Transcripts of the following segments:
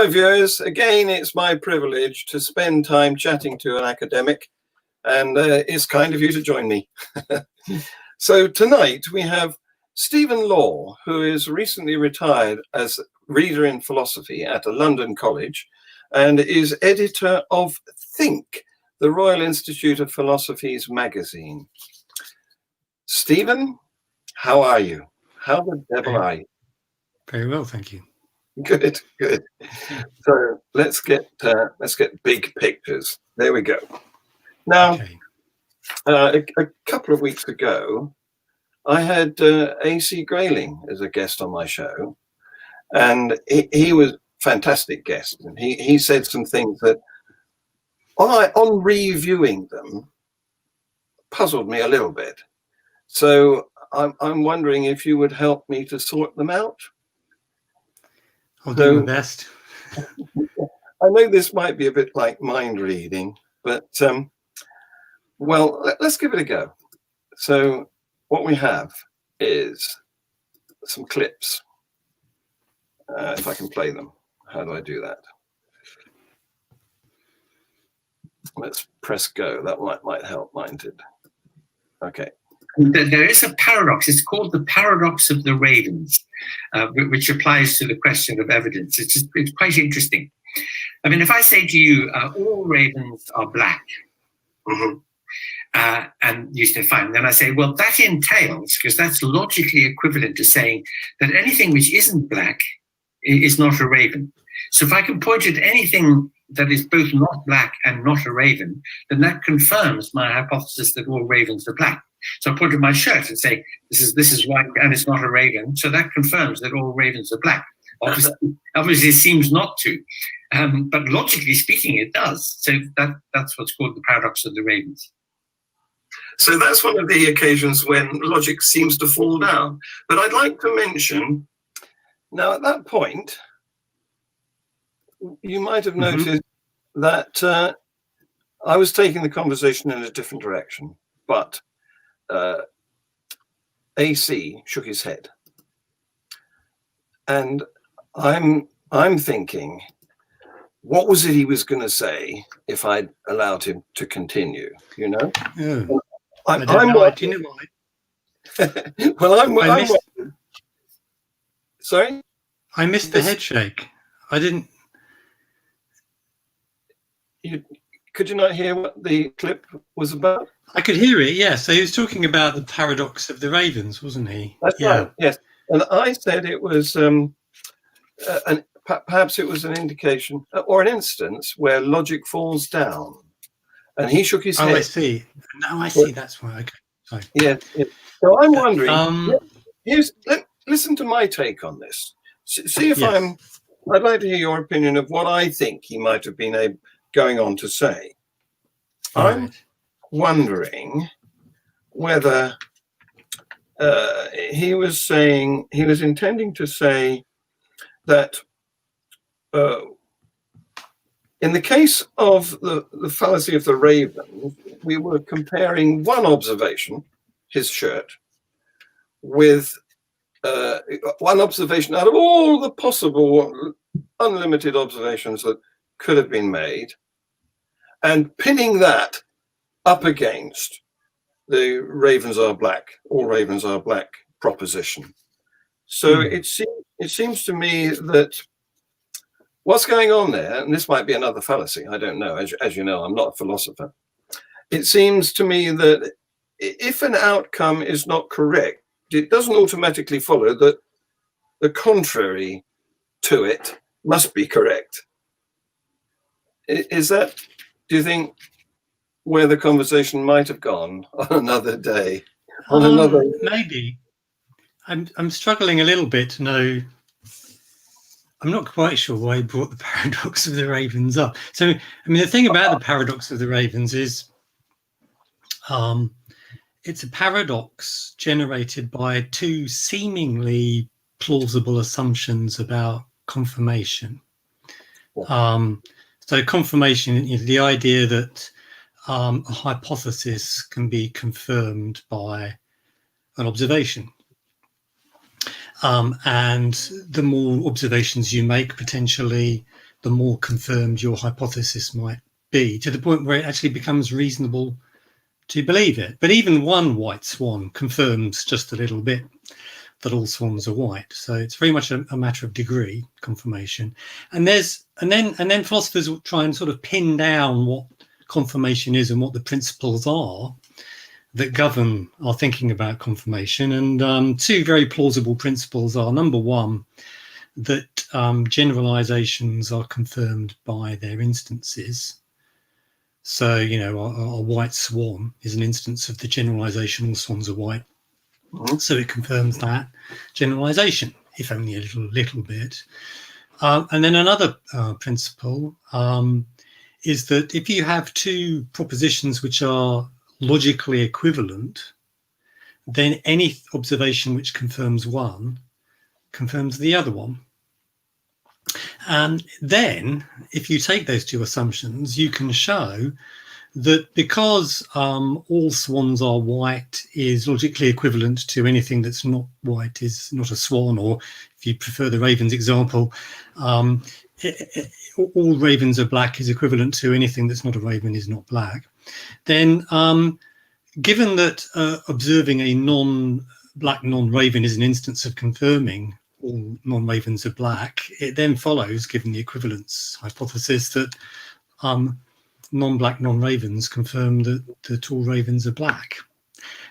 Hello, viewers. Again, it's my privilege to spend time chatting to an academic, and it's kind of you to join me. So tonight we have Stephen Law, who is recently retired as reader in philosophy at a London college and is editor of Think, the Royal Institute of Philosophy's magazine. Stephen, how are you? How the devil are you? Very well, thank you. Good, good. So let's get big pictures. There we go. Now, Okay. a couple of weeks ago, I had AC Grayling as a guest on my show, and he was a fantastic guest. And he said some things that, on reviewing them, puzzled me a little bit. So I'm wondering if you would help me to sort them out. I'll do my best. I know this might be a bit like mind reading, but well, let's give it a go. So what we have is some clips. If I can play them, how do I do that? Let's press go. That might help, mightn't it? Okay. There is a paradox. It's called the paradox of the ravens, which applies to the question of evidence. It's quite interesting. I mean, if I say to you, all ravens are black, and you say, fine, then I say, well, that entails, because that's logically equivalent to saying that anything which isn't black is not a raven. So if I can point at anything that is both not black and not a raven, then that confirms my hypothesis that all ravens are black. So I point at my shirt and say, this is white and it's not a raven. So that confirms that all ravens are black. Obviously it seems not to, but logically speaking, it does. So that's what's called the paradox of the ravens. So that's one of the occasions when logic seems to fall down. But I'd like to mention, now at that point, you might have noticed that I was taking the conversation in a different direction, but AC shook his head, and I'm thinking, what was it he was going to say if I'd allowed him to continue? You know, I don't know. Do you know why? Well, sorry, I missed the head shake. I didn't. Could you not hear what the clip was about? I could hear it, yes. So he was talking about the paradox of the ravens, wasn't he? That's right, yes. And I said it was, perhaps it was an indication or an instance where logic falls down. And he shook his head. Oh, I see. No, I see. That's why. Okay. Sorry. Yeah. So I'm wondering, listen to my take on this. See if I'd like to hear your opinion of what I think he might have been going on to say. I'm wondering whether he was intending to say that in the case of the fallacy of the raven, we were comparing one observation, his shirt, with one observation out of all the possible unlimited observations that could have been made, and pinning that up against the ravens are black, all ravens are black proposition. So it seems to me that what's going on there, and this might be another fallacy, I don't know, as you know, I'm not a philosopher. It seems to me that if an outcome is not correct, it doesn't automatically follow that the contrary to it must be correct. Is that, do you think, where the conversation might have gone on another day? Maybe. I'm struggling a little bit to know. I'm not quite sure why he brought the paradox of the ravens up. So, I mean, the thing about the paradox of the ravens is it's a paradox generated by two seemingly plausible assumptions about confirmation. So confirmation is the idea that a hypothesis can be confirmed by an observation. And the more observations you make, potentially, the more confirmed your hypothesis might be, to the point where it actually becomes reasonable to believe it. But even one white swan confirms just a little bit that all swans are white. So it's very much a matter of degree confirmation. And then philosophers will try and sort of pin down what confirmation is and what the principles are that govern our thinking about confirmation. And two very plausible principles are, number one, that generalizations are confirmed by their instances. So, you know, a white swan is an instance of the generalization all swans are white. So it confirms that generalization, if only a little bit. And then another principle is that if you have two propositions which are logically equivalent, then any observation which confirms one confirms the other one. And then, if you take those two assumptions, you can show that because all swans are white is logically equivalent to anything that's not white is not a swan, or if you prefer the ravens example, all ravens are black is equivalent to anything that's not a raven is not black, then given that observing a non-black non-raven is an instance of confirming all non-ravens are black, it then follows, given the equivalence hypothesis, that non-black non-ravens confirm that all ravens are black.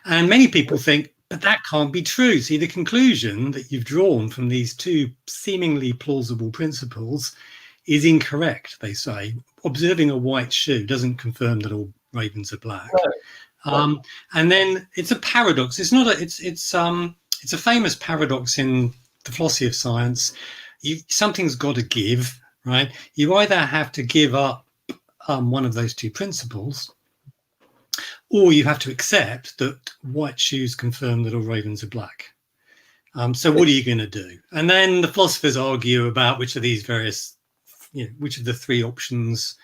And many people think, but that can't be true. See, the conclusion that you've drawn from these two seemingly plausible principles is incorrect, they say. Observing a white shoe doesn't confirm that all ravens are black. No. And then it's a paradox. It's not a, it's a famous paradox in the philosophy of science. Something's got to give, right? You either have to give up one of those two principles, or you have to accept that white shoes confirm that all ravens are black. So what are you going to do? And then the philosophers argue about which of these various, which of the three options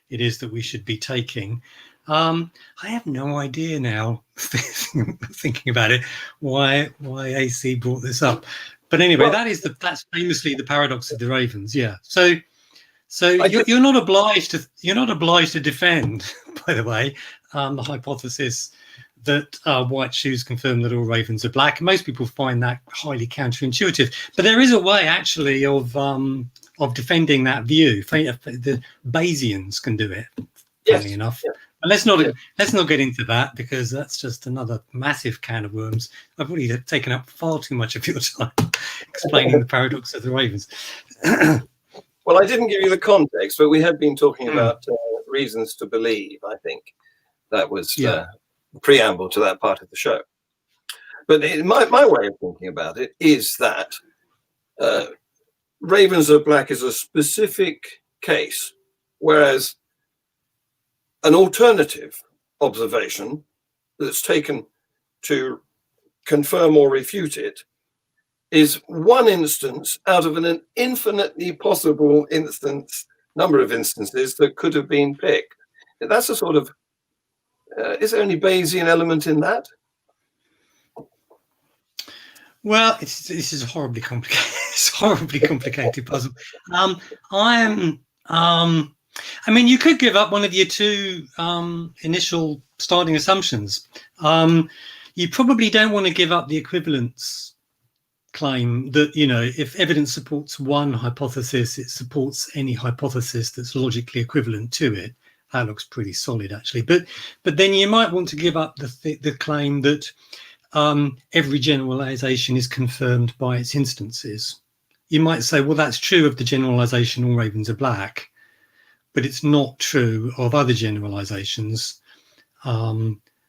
it is that we should be taking. I have no idea now, thinking about it, why AC brought this up. But anyway, that's famously the paradox of the ravens. Yeah. So you're not obliged to defend, by the way, the hypothesis that white shoes confirm that all ravens are black. Most people find that highly counterintuitive, but there is a way actually of defending that view. The Bayesians can do it, funnily enough. Yeah. But let's not get into that, because that's just another massive can of worms. I've already taken up far too much of your time explaining the paradox of the ravens. Well, I didn't give you the context, but we had been talking about reasons to believe. I think that was the preamble to that part of the show. But my way of thinking about it is that ravens are black is a specific case, whereas an alternative observation that's taken to confirm or refute is one instance out of an infinitely possible number of instances that could have been picked. That's a sort of, is there any Bayesian element in that? Well, this is a horribly complicated puzzle. I mean, you could give up one of your two initial starting assumptions. You probably don't want to give up the equivalence claim that, if evidence supports one hypothesis, it supports any hypothesis that's logically equivalent to it. That looks pretty solid, actually. But then you might want to give up the claim that every generalization is confirmed by its instances. You might say, well, that's true of the generalization all ravens are black, but it's not true of other generalizations,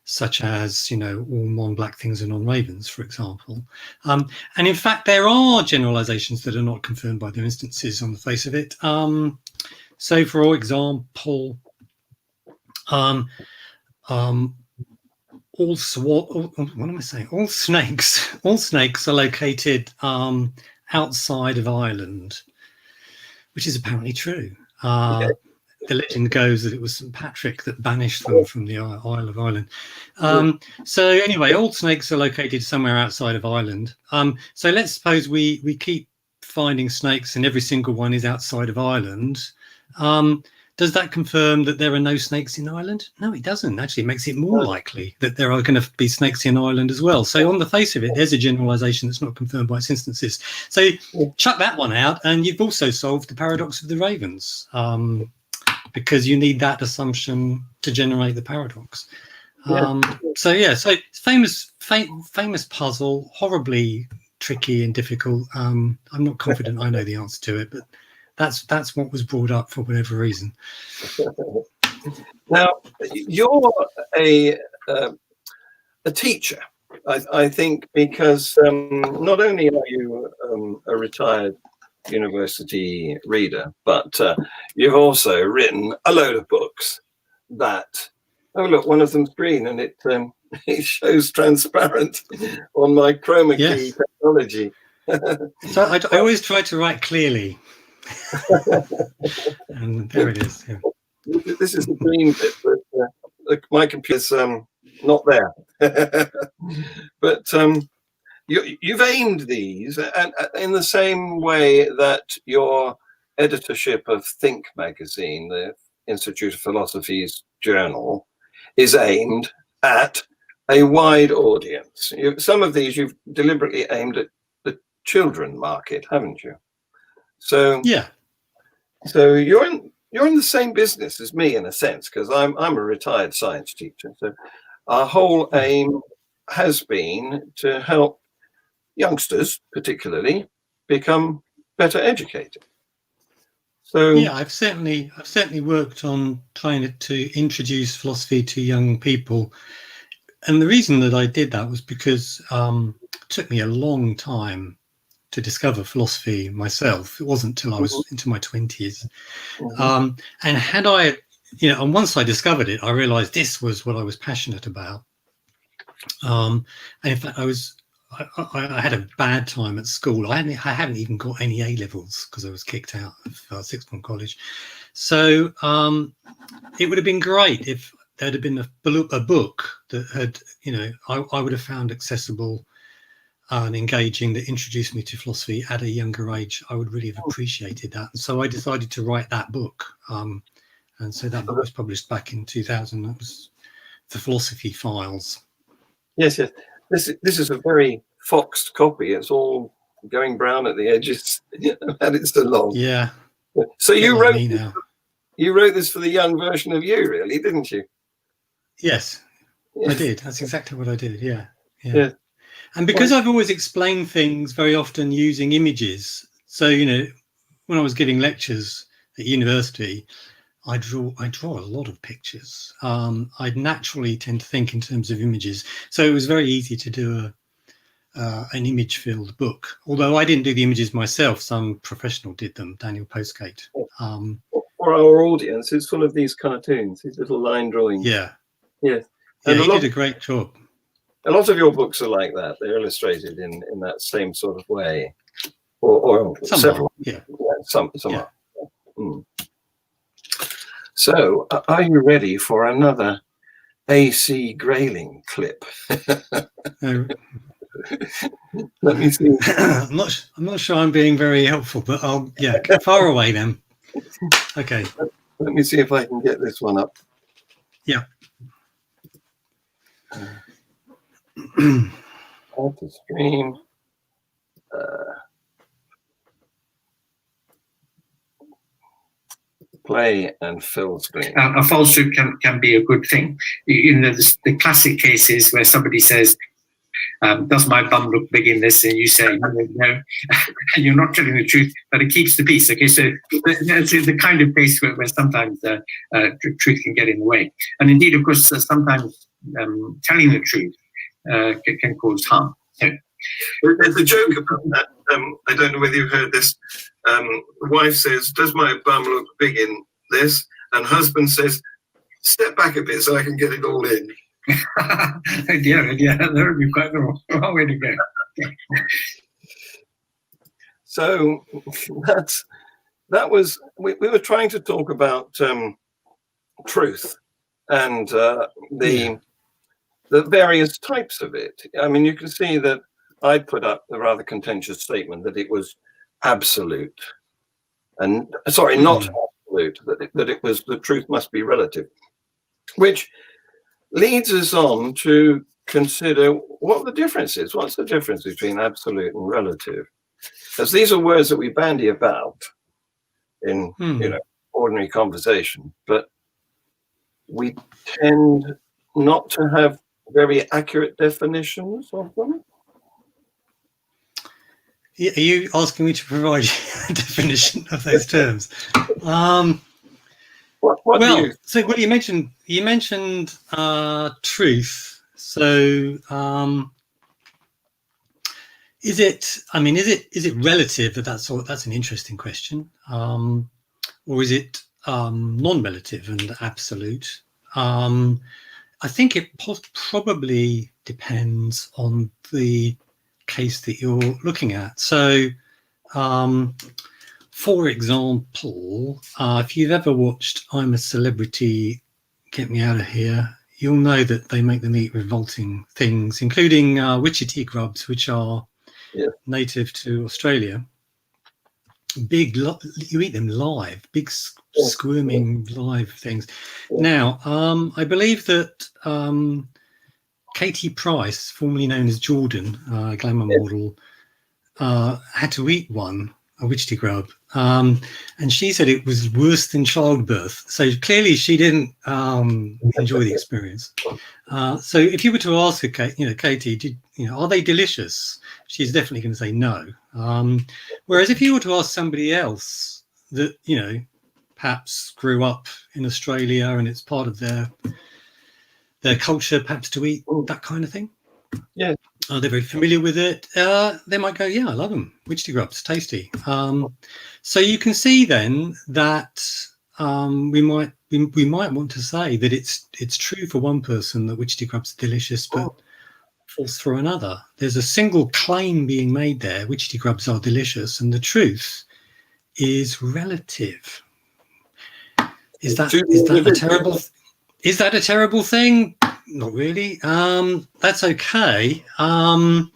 such as, all non-black things are non-ravens, for example. And in fact, there are generalizations that are not confirmed by their instances on the face of it. So, for example, all snakes are located outside of Ireland, which is apparently true. The legend goes that it was St. Patrick that banished them from the Isle of Ireland. So anyway, all snakes are located somewhere outside of Ireland. So let's suppose we keep finding snakes and every single one is outside of Ireland, does that confirm that there are no snakes in Ireland? No, it doesn't. Actually, it makes it more likely that there are going to be snakes in Ireland as well. So on the face of it, there's a generalization that's not confirmed by its instances. So chuck that one out, and you've also solved the paradox of the ravens, because you need that assumption to generate the paradox. So famous puzzle, horribly tricky and difficult. I'm not confident I know the answer to it, but that's what was brought up for whatever reason. Now, you're a teacher, I think, because not only are you a retired university reader, but you've also written a load of books that, oh look, one of them's green, and it shows transparent on my chroma key technology. So I always try to write clearly. And there it is. Yeah. This is the green bit, but my computer's not there. But you've aimed these, and in the same way that your editorship of Think magazine, the Institute of Philosophy's journal, is aimed at a wide audience. Some of these you've deliberately aimed at the children market, haven't you? So yeah. So you're in the same business as me in a sense, because I'm a retired science teacher. So our whole aim has been to help youngsters, particularly, become better educated. So yeah, I've certainly worked on trying to introduce philosophy to young people, and the reason that I did that was because it took me a long time to discover philosophy myself. It wasn't until I was into my 20s. And had I, and once I discovered it, I realized this was what I was passionate about. And in fact, I had a bad time at school. I hadn't even got any A levels because I was kicked out of sixth form college. So it would have been great if there'd have been a book that had, I would have found accessible and engaging, that introduced me to philosophy at a younger age. I would really have appreciated that. And so I decided to write that book. And so that book was published back in 2000. That was The Philosophy Files. Yes. This is a very foxed copy. It's all going brown at the edges, and it's so long. Yeah. So you wrote this for the young version of you, really, didn't you? Yes, I did. That's exactly what I did. Yeah. Yeah. And because I've always explained things very often using images, so when I was giving lectures at university, I draw a lot of pictures. I'd naturally tend to think in terms of images, so it was very easy to do an image-filled book. Although I didn't do the images myself, some professional did them, Daniel Postgate. For our audience, it's full of these cartoons, these little line drawings. Yeah. Yes. And he did a great job. A lot of your books are like that. They're illustrated in that same sort of way, or some several. Some yeah. are. Mm. So, are you ready for another AC Grayling clip? Let me see. I'm not sure I'm being very helpful, but far away then. Okay. Let me see if I can get this one up. Yeah. How to stream. Play and fill screen. A falsehood can be a good thing. The classic cases where somebody says, does my bum look big in this? And you say, no, and you're not telling the truth, but it keeps the peace. Okay, so that's the kind of case where sometimes truth can get in the way. And indeed, of course, sometimes telling the truth can cause harm. So, there's a joke about that. I don't know whether you've heard this. The wife says, does my bum look big in this? And husband says, step back a bit so I can get it all in. yeah, that would be quite the wrong way to go. So that was, we were trying to talk about truth and the various types of it. I mean, you can see that I put up a rather contentious statement that it was absolute, and sorry, not absolute, that it was the truth must be relative, which leads us on to consider what the difference is. What's the difference between absolute and relative? Because these are words that we bandy about in ordinary conversation, but we tend not to have very accurate definitions of them. Are you asking me to provide a definition of those terms? You mentioned truth. So is it relative? That's an interesting question. Or is it non-relative and absolute? I think it probably depends on the case that you're looking at. So, for example, if you've ever watched I'm a Celebrity, Get Me Out of Here, you'll know that they make them eat revolting things, including witchetty grubs, which are native to Australia. You eat them live, big squirming live things. Now, I believe that Katie Price, formerly known as Jordan, glamour model, had to eat a witchetty grub, and she said it was worse than childbirth. So clearly, she didn't enjoy the experience. So if you were to ask her, Katie, are they delicious? She's definitely going to say no. Whereas if you were to ask somebody else that perhaps grew up in Australia and it's part of their culture, perhaps to eat that kind of thing. Yeah. Are they very familiar with it? They might go, yeah, I love them. Witchetty grubs, tasty. So you can see then that we might want to say that it's true for one person that witchetty grubs are delicious, but false for another. There's a single claim being made there: witchetty grubs are delicious, and the truth is relative. Is that a terrible? Is that a terrible thing? Not really. That's okay. And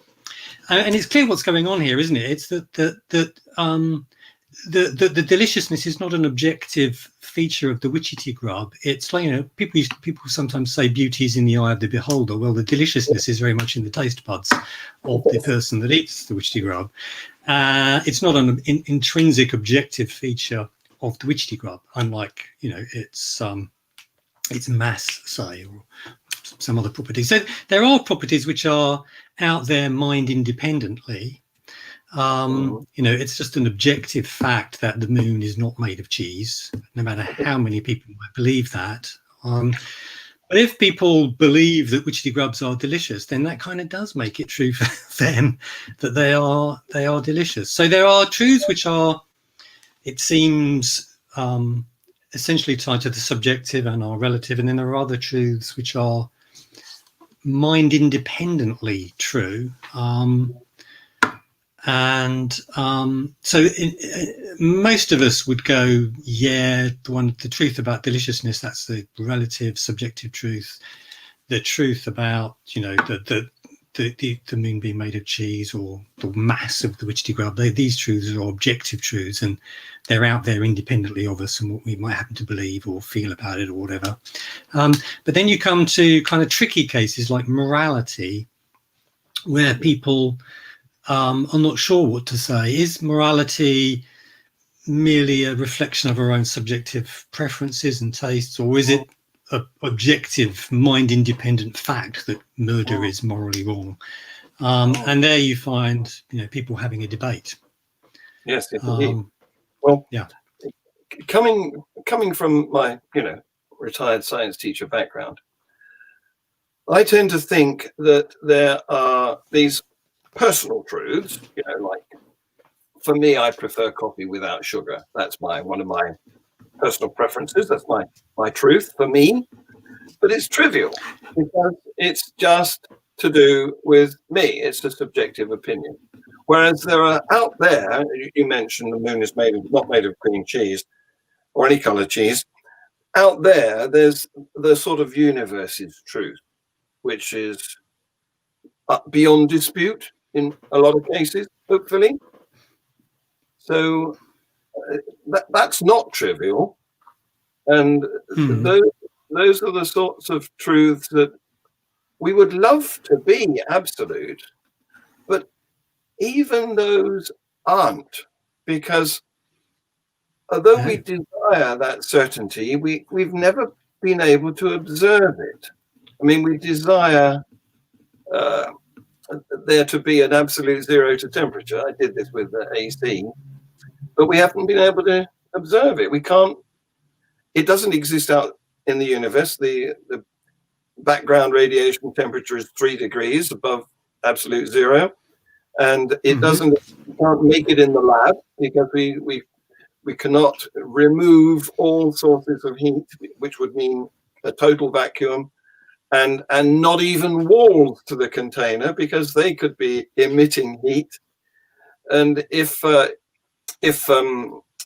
it's clear what's going on here, isn't it? It's that the deliciousness is not an objective feature of the witchetty grub. It's like, people sometimes say beauty is in the eye of the beholder. Well, the deliciousness is very much in the taste buds of the person that eats the witchetty grub. It's not an intrinsic objective feature of the witchetty grub, unlike its mass, say, or some other properties. So there are properties which are out there mind independently. It's just an objective fact that the moon is not made of cheese, no matter how many people might believe that. But if people believe that witchetty grubs are delicious, then that kind of does make it true for them that they are delicious. So there are truths which are, it seems, essentially tied to the subjective and are relative, and then there are other truths which are mind independently true. So most of us would go, the truth about deliciousness, that's the relative subjective truth. The truth about the moon being made of cheese, or the mass of the witchetty grub, these truths are objective truths, and they're out there independently of us and what we might happen to believe or feel about it or whatever. But then you come to kind of tricky cases like morality, where people are not sure what to say. Is morality merely a reflection of our own subjective preferences and tastes, or is it an objective, mind-independent fact that murder is morally wrong? And there you find, people having a debate. Yes, indeed. Well, yeah. Coming from my, retired science teacher background, I tend to think that there are these personal truths, like, for me, I prefer coffee without sugar. That's one of my personal preferences. That's my truth for me. But it's trivial because it's just to do with me. It's a subjective opinion. Whereas there are out there, you mentioned the moon is not made of cream cheese or any color cheese. Out there, there's the sort of universe's truth, which is beyond dispute in a lot of cases, hopefully. So that's not trivial. And those are the sorts of truths that we would love to be absolute, but even those aren't, because although we desire that certainty, we've never been able to observe it. I mean, we desire there to be an absolute zero to temperature. I did this with the AC, but we haven't been able to observe it. We can't. It doesn't exist out in the universe. The background radiation temperature is 3 degrees above absolute zero, and it doesn't. We can't make it in the lab because we cannot remove all sources of heat, which would mean a total vacuum, and not even walls to the container, because they could be emitting heat. And if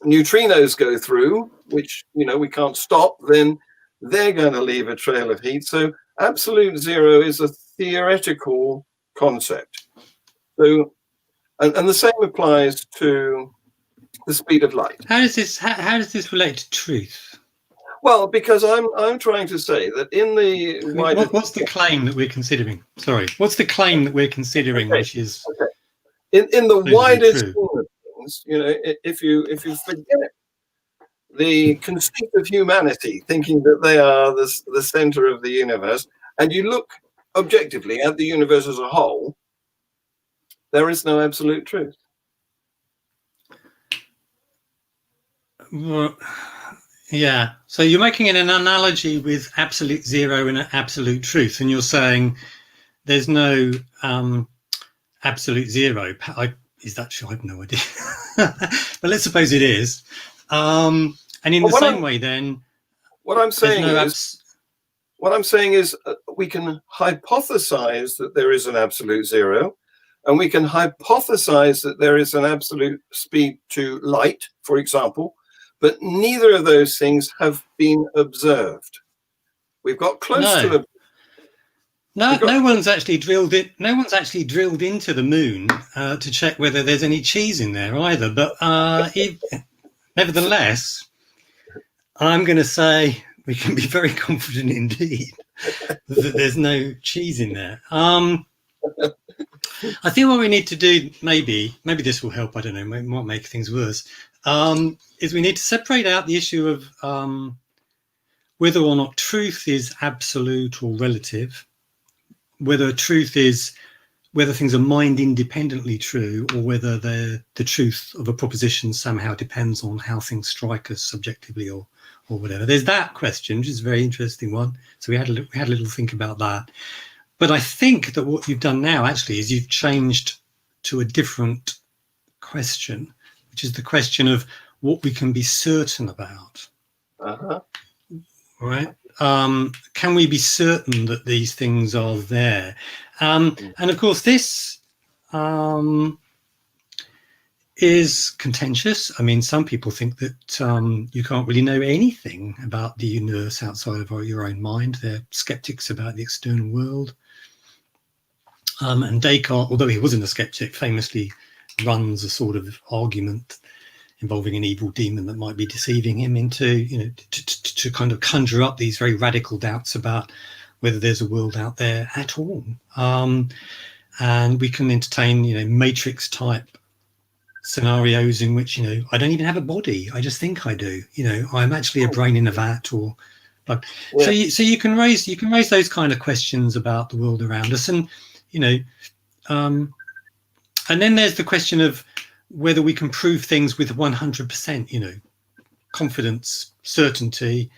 neutrinos go through, which we can't stop, then they're going to leave a trail of heat. So absolute zero is a theoretical concept. So, and the same applies to the speed of light. How does this relate to truth? Well, because I'm trying to say that in the wider... What's the claim that we're considering? Sorry, what's the claim that we're considering, which is in the widest true? scheme of things, if you forget the conceit of humanity, thinking that they are the center of the universe, and you look objectively at the universe as a whole, there is no absolute truth. Well, yeah. So you're making an analogy with absolute zero and absolute truth, and you're saying there's no absolute zero. Is that true? I have no idea. But let's suppose it is. And in the same way, then, what I'm saying is, we can hypothesize that there is an absolute zero, and we can hypothesize that there is an absolute speed to light, for example. But neither of those things have been observed. We've got close to them. No one's actually drilled it. No one's actually drilled into the moon to check whether there's any cheese in there either. But nevertheless, I'm going to say we can be very confident indeed that there's no cheese in there. I think what we need to do, maybe this will help. I don't know. It might make things worse. Is we need to separate out the issue of whether or not truth is absolute or relative, whether truth is whether things are mind independently true, or whether the truth of a proposition somehow depends on how things strike us subjectively or whatever. There's that question, which is a very interesting one. So we had a little think about that. But I think that what you've done now actually is you've changed to a different question, which is the question of what we can be certain about. Right? Can we be certain that these things are there? And of course, this is contentious. I mean, some people think that you can't really know anything about the universe outside of your own mind. They're skeptics about the external world. And Descartes, although he wasn't a skeptic, famously runs a sort of argument involving an evil demon that might be deceiving him into, to kind of conjure up these very radical doubts about whether there's a world out there at all. And we can entertain, matrix type scenarios in which, I don't even have a body. I just think I do. I'm actually a brain in a vat, or like. Yeah. So you can raise those kind of questions about the world around us, and and then there's the question of whether we can prove things with 100%, confidence, certainty.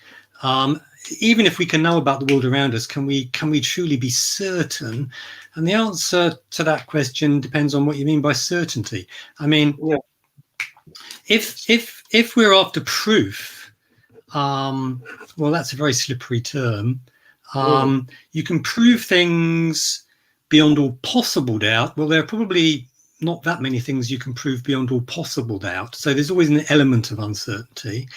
Even if we can know about the world around us, can we truly be certain? And the answer to that question depends on what you mean by certainty. I mean, if we're after proof, well, that's a very slippery term. You can prove things beyond all possible doubt. Well, there are probably not that many things you can prove beyond all possible doubt. So there's always an element of uncertainty.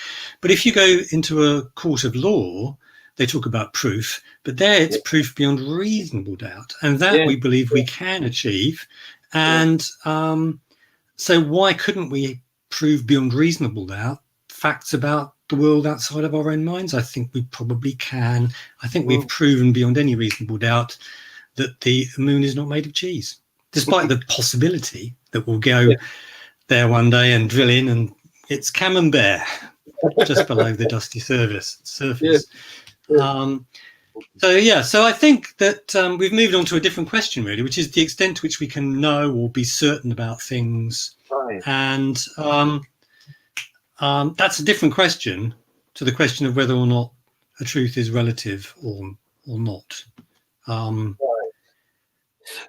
But if you go into a court of law, they talk about proof, but there it's proof beyond reasonable doubt. And that we believe we can achieve. And so why couldn't we prove beyond reasonable doubt facts about the world outside of our own minds? I think we probably can. I think we've proven beyond any reasonable doubt that the moon is not made of cheese, despite the possibility that we'll go there one day and drill in and it's camembert just below the dusty surface. So I think that we've moved on to a different question, really, which is the extent to which we can know or be certain about things. Right. And that's a different question to the question of whether or not a truth is relative or not.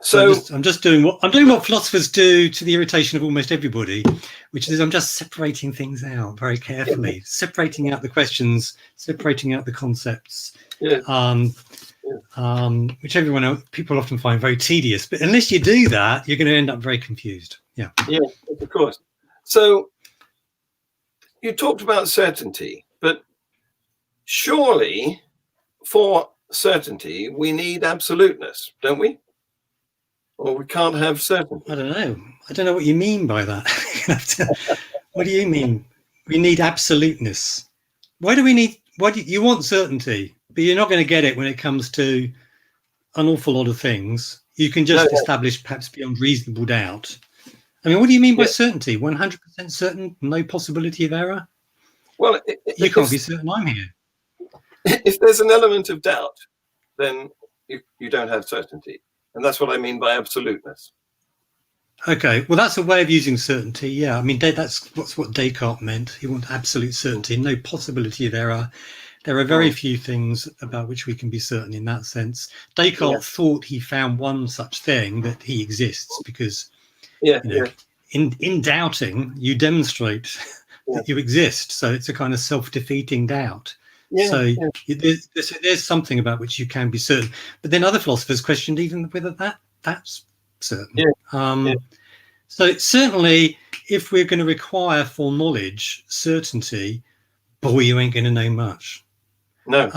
So I'm just doing what philosophers do to the irritation of almost everybody, which is I'm just separating things out very carefully, separating out the questions, separating out the concepts, which people often find very tedious. But unless you do that, you're going to end up very confused. Yeah, of course. So you talked about certainty, but surely for certainty we need absoluteness, don't we? Or we can't have certainty. I don't know what you mean by that. What do you mean? We need absoluteness. Why do you want certainty, but you're not going to get it when it comes to an awful lot of things. You can just establish perhaps beyond reasonable doubt. I mean, what do you mean by certainty? 100% certain, no possibility of error? Well, you can't be certain I'm here. If there's an element of doubt, then you don't have certainty. And that's what I mean by absoluteness. Okay, well, that's a way of using certainty. Yeah, I mean, that's what Descartes meant. He wanted absolute certainty, no possibility of error. There are very few things about which we can be certain in that sense. Descartes thought he found one such thing, that he exists, because in doubting, you demonstrate that you exist. So it's a kind of self-defeating doubt. There's something about which you can be certain. But then other philosophers questioned even whether that's certain. So certainly, if we're going to require for knowledge certainty, boy, you ain't going to know much. No.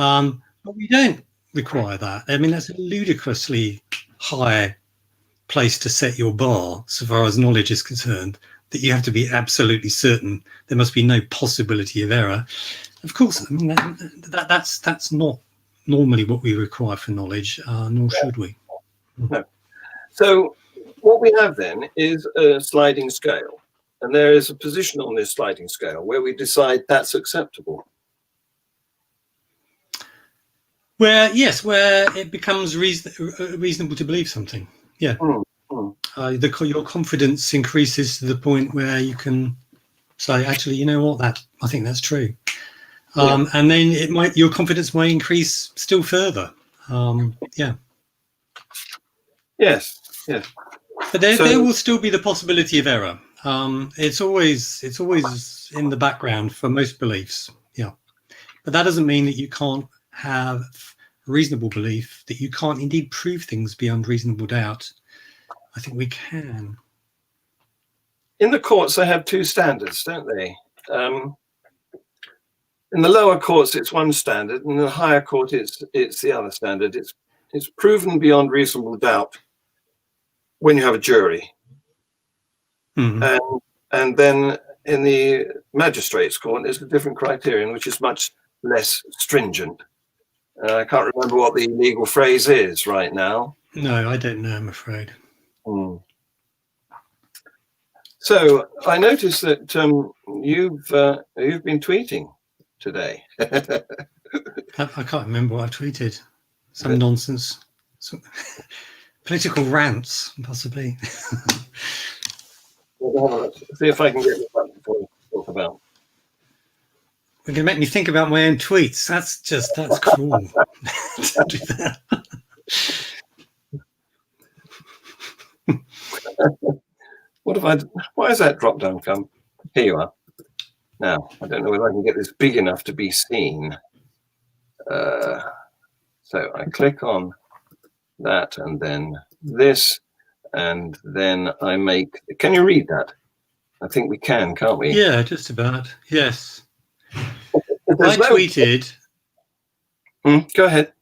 But we don't require that. I mean, that's a ludicrously high place to set your bar, so far as knowledge is concerned, that you have to be absolutely certain there must be no possibility of error. Of course, I mean, that's not normally what we require for knowledge, nor should we. No. So what we have then is a sliding scale, and there is a position on this sliding scale where we decide that's acceptable. Where it becomes reasonable to believe something. Yeah. Your confidence increases to the point where you can say, actually, you know what, I think that's true. And then your confidence might increase still further. Yes. But there will still be the possibility of error. It's always in the background for most beliefs. Yeah. But that doesn't mean that you can't have a reasonable belief, that you can't indeed prove things beyond reasonable doubt. I think we can. In the courts, they have two standards, don't they? In the lower courts, it's one standard, and in the higher court, it's the other standard. It's proven beyond reasonable doubt when you have a jury. And then in the magistrates' court, there's a different criterion, which is much less stringent. I can't remember what the legal phrase is right now. No, I don't know, I'm afraid. So I noticed that you've been tweeting today. I can't remember what I tweeted. Some nonsense. Some political rants, possibly. See if I can get this up before we talk about. You're going to make me think about my own tweets. That's cruel. Don't do that. Why has that drop down come? Here you are. Now, I don't know whether I can get this big enough to be seen. So I click on that and then this, and then I make, can you read that? I think we can, can't we? Yeah, just about. Yes. I tweeted. Go ahead.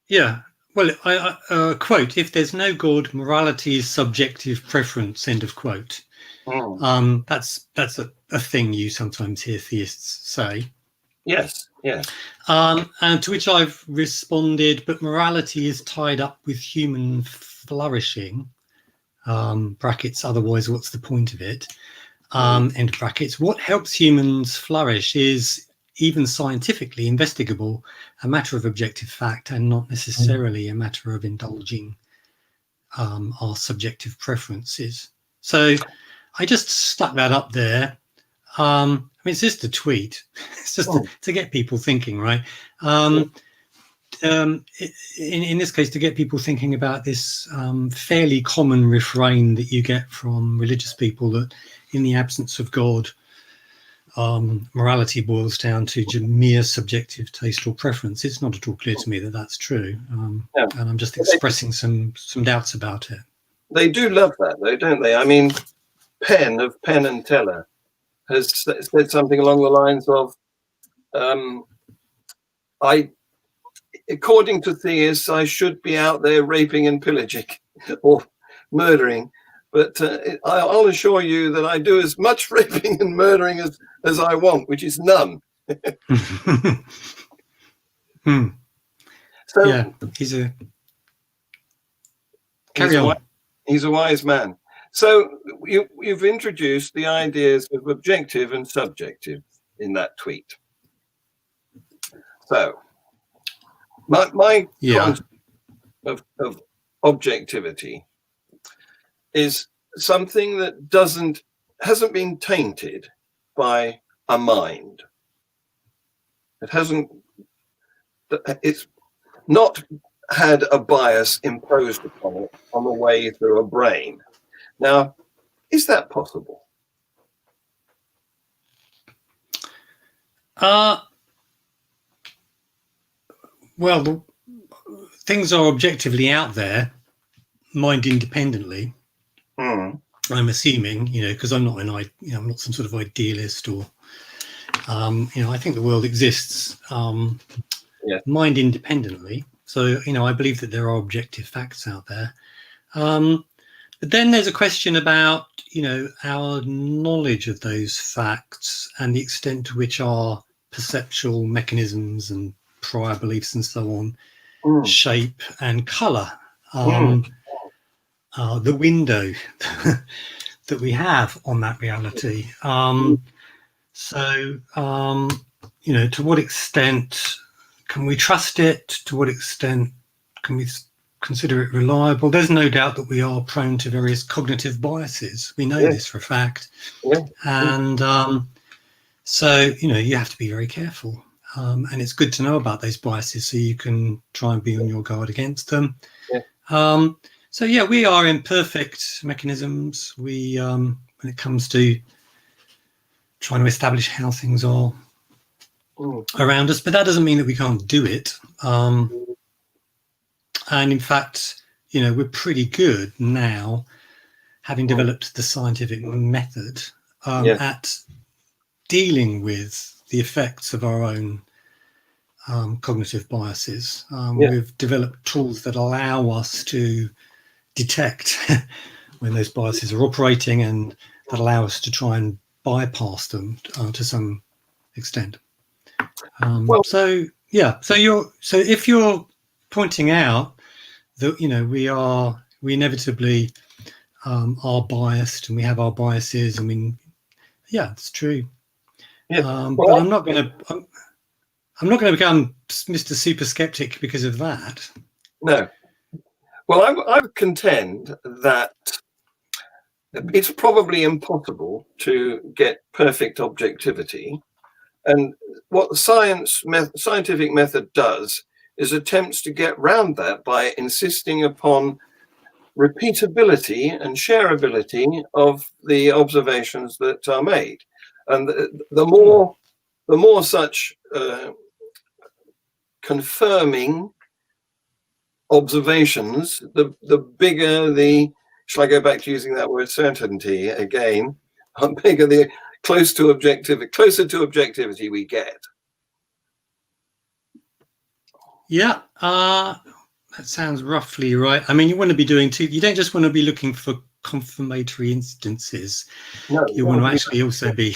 Yeah. Well, I quote, if there's no God, morality is subjective preference, end of quote. That's a a thing you sometimes hear theists say. Yes, yes. And to which I've responded, but morality is tied up with human flourishing, brackets, otherwise what's the point of it, end brackets. What helps humans flourish is, even scientifically investigable, a matter of objective fact and not necessarily a matter of indulging our subjective preferences. So I just stuck that up there. I mean, it's just a tweet. It's just to get people thinking, right? In this case, to get people thinking about this fairly common refrain that you get from religious people, that in the absence of God, morality boils down to mere subjective taste or preference. It's not at all clear to me that that's true, and I'm just expressing some doubts about it. They do love that, though, don't they? I mean, Penn of Penn and Teller has said something along the lines of, according to theists, I should be out there raping and pillaging or murdering, but I'll assure you that I do as much raping and murdering as I want, which is none. So, yeah, he's a wise man. So you've introduced the ideas of objective and subjective in that tweet. So my concept of objectivity is something that hasn't been tainted by a mind. It's not had a bias imposed upon it on the way through a brain. Now, is that possible? Well, things are objectively out there, mind independently. I'm assuming, because I'm not I'm not some sort of idealist, or I think the world exists mind independently. So I believe that there are objective facts out there. But then there's a question about our knowledge of those facts and the extent to which our perceptual mechanisms and prior beliefs and so on shape and colour the window that we have on that reality. To what extent can we trust it? To what extent can we consider it reliable? There's no doubt that we are prone to various cognitive biases. We know this for a fact. And so, you have to be very careful. And it's good to know about those biases so you can try and be on your guard against them. So we are imperfect mechanisms. We, when it comes to trying to establish how things are around us, but that doesn't mean that we can't do it. And in fact, we're pretty good now, having developed the scientific method at dealing with the effects of our own cognitive biases. We've developed tools that allow us to detect when those biases are operating, and that allow us to try and bypass them to some extent. So if you're pointing out that we inevitably are biased, and we have our biases, I mean, it's true. But I'm not going to become Mr. Super Skeptic because of that. No. Well, I would contend that it's probably impossible to get perfect objectivity. And what the scientific method does is attempts to get round that by insisting upon repeatability and shareability of the observations that are made. And the more such confirming observations, the bigger the, shall I go back to using that word certainty again, bigger the closer to objectivity we get. That sounds roughly right. I mean, you want to be doing you don't just want to be looking for confirmatory instances, No, you want to actually also be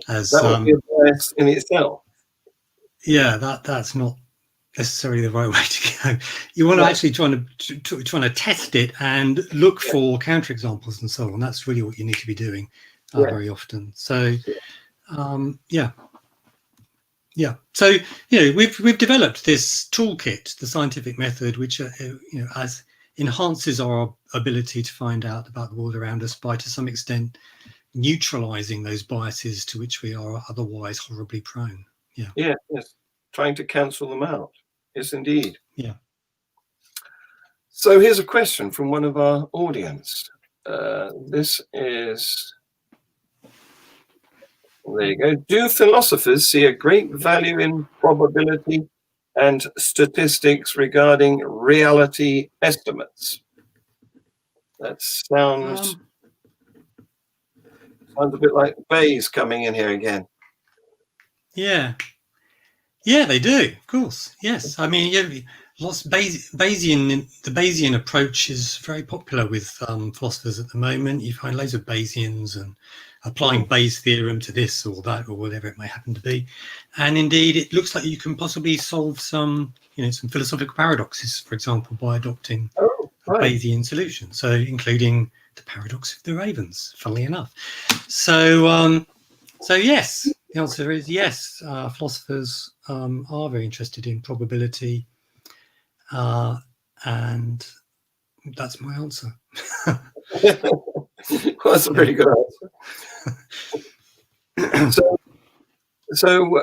as that would be a bias in itself. yeah, that's not necessarily the right way to go. You want to actually trying to test it and look for counterexamples and so on. That's really what you need to be doing very often. So so we've developed this toolkit, the scientific method, which as enhances our ability to find out about the world around us by, to some extent, neutralizing those biases to which we are otherwise horribly prone. Yes, trying to cancel them out. Yes, indeed. Yeah. So here's a question from one of our audience. This is, there you go. Do philosophers see a great value in probability and statistics regarding reality estimates? That sounds a bit like Bayes coming in here again. Yeah, they do, of course. Yes, I mean, lots Bayesian. The Bayesian approach is very popular with philosophers at the moment. You find loads of Bayesians and applying Bayes' theorem to this or that or whatever it may happen to be. And indeed, it looks like you can possibly solve some philosophical paradoxes, for example, by adopting a Bayesian solution. So, including the paradox of the ravens, funnily enough. So, yes. The answer is yes. Philosophers are very interested in probability, and that's my answer. Well, that's a pretty good answer. So